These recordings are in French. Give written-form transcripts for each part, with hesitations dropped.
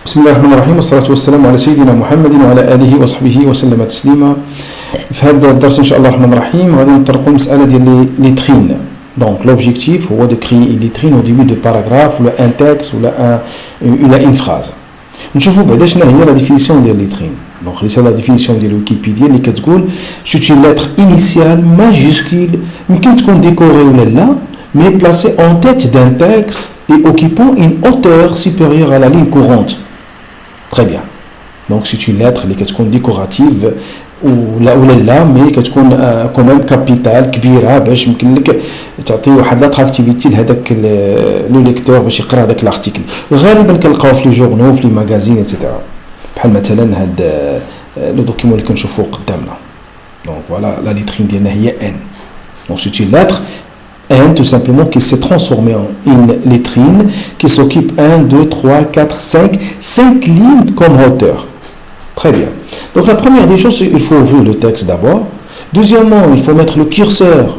بسم الله الرحمن الرحيم والصلاة والسلام على سيدنا محمد وعلى آله وصحبه وسلم تسليما. في هذا الدرس إن شاء الله الرحمن الرحيم غادي نطرقوا المسألة ديال لي ترين. Donc l'objectif هو de créer une litrine au début de paragraphe ولا un texte ولا une phrase. نشوفوا بعدا شنو هي la définition ديال litrine. Donc c'est la définition ديال ويكيبيديا اللي كتقول c'est une lettre initiale majuscule يمكن تكون décorée ولا لا mais placée en tête d'un texte et occupant une hauteur supérieure à la ligne courante. Très bien. Donc c'est une lettre qui est décorative ou là mais qui est quand même capitale كبيره باش يمكن لك تعطي واحد لاتراكتيفيتي لهذاك لو ليكتور باش يقرا هذاك الارتيكل. غالبا كنلقاو في لي جورنو في لي ماغازين ايتترا بحال مثلا هاد لو دوكيمون اللي كنشوفوه قدامنا. Donc voilà la litrine ديالنا هي N. Donc c'est une lettre N tout simplement qui s'est transformée en une litrine qui s'occupe 1, 2, 3, 4, 5 lignes comme hauteur. Très bien. Donc la première des choses, il faut ouvrir le texte d'abord. Deuxièmement, il faut mettre le curseur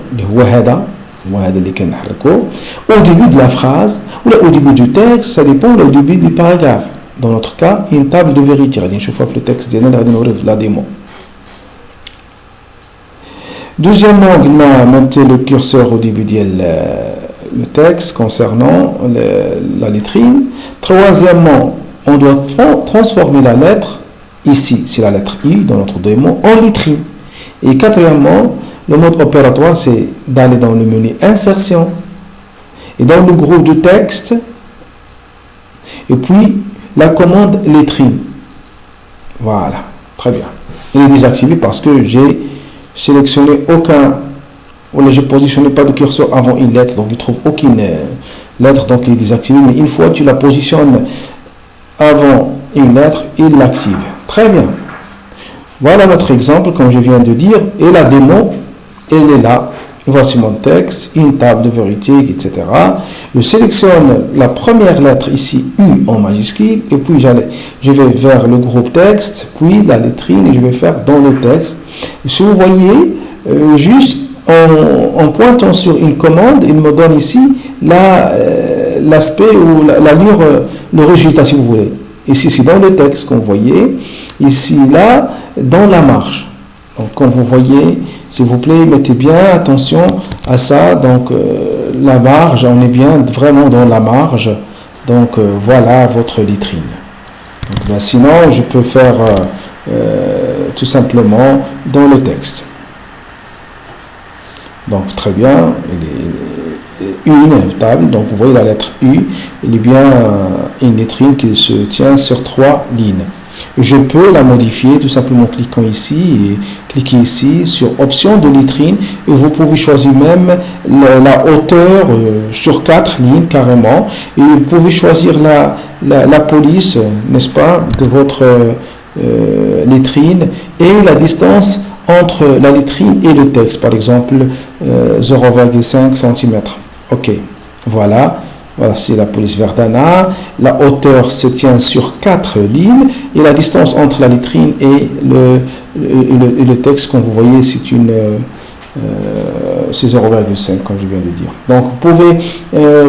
au début de la phrase ou au début du texte, ça dépend au début du paragraphe. Dans notre cas, une table de vérité. Je vois le texte de la démo. Deuxièmement, on a monté le curseur au début du texte concernant la litrine. Troisièmement, on doit transformer la lettre, ici c'est la lettre I dans notre démo, en litrine. Et quatrièmement, le mode opératoire c'est d'aller dans le menu insertion et dans le groupe de texte et puis la commande litrine. Voilà, très bien. Il est désactivé parce que j'ai sélectionné aucun, ou je ne positionnais pas de curseur avant une lettre, donc il ne trouve aucune lettre, donc il est désactivé. Mais une fois que tu la positionnes avant une lettre, il l'active. Très bien. Voilà notre exemple, comme je viens de dire, et la démo, elle est là. Voici mon texte, une table de vérité, etc. Je sélectionne la première lettre ici, U en majuscule, et puis je vais vers le groupe texte, puis la litrine, et je vais faire dans le texte. Si vous voyez, juste en pointant sur une commande, il me donne ici l'aspect ou l'allure, le résultat si vous voulez. Ici, c'est dans le texte qu'on voyait. Ici, là, dans la marge. Donc, comme vous voyez, s'il vous plaît, mettez bien attention à ça. Donc, la marge, on est bien vraiment dans la marge. Donc, voilà votre litrine. Donc, ben, sinon, je peux faire tout simplement dans le texte. Donc, très bien. Une table, donc vous voyez la lettre U, il est bien une litrine qui se tient sur 3 lignes. Je peux la modifier tout simplement en cliquant ici et cliquer ici sur option de litrine et vous pouvez choisir même la hauteur sur 4 lignes carrément et vous pouvez choisir la police, n'est-ce pas, de votre litrine et la distance entre la litrine et le texte, par exemple 0,5 cm. Ok, voilà, c'est la police Verdana. La hauteur se tient sur 4 lignes et la distance entre la litrine et le texte, comme vous voyez, c'est 0,5 comme je viens de dire. Donc vous pouvez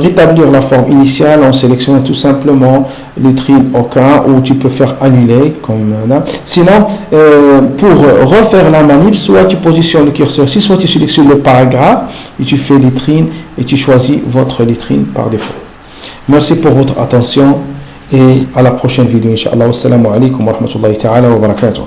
rétablir la forme initiale en sélectionnant tout simplement litrine au cas où tu peux faire annuler comme là. Sinon pour refaire la manip, soit tu positionnes le curseur ici, soit tu sélectionnes le paragraphe et tu fais litrine et tu choisis votre litrine par défaut. Merci pour votre attention et à la prochaine vidéo, Inch'Allah. Wassalamu alaikum wa rahmatullahi ta'ala wa barakatuh.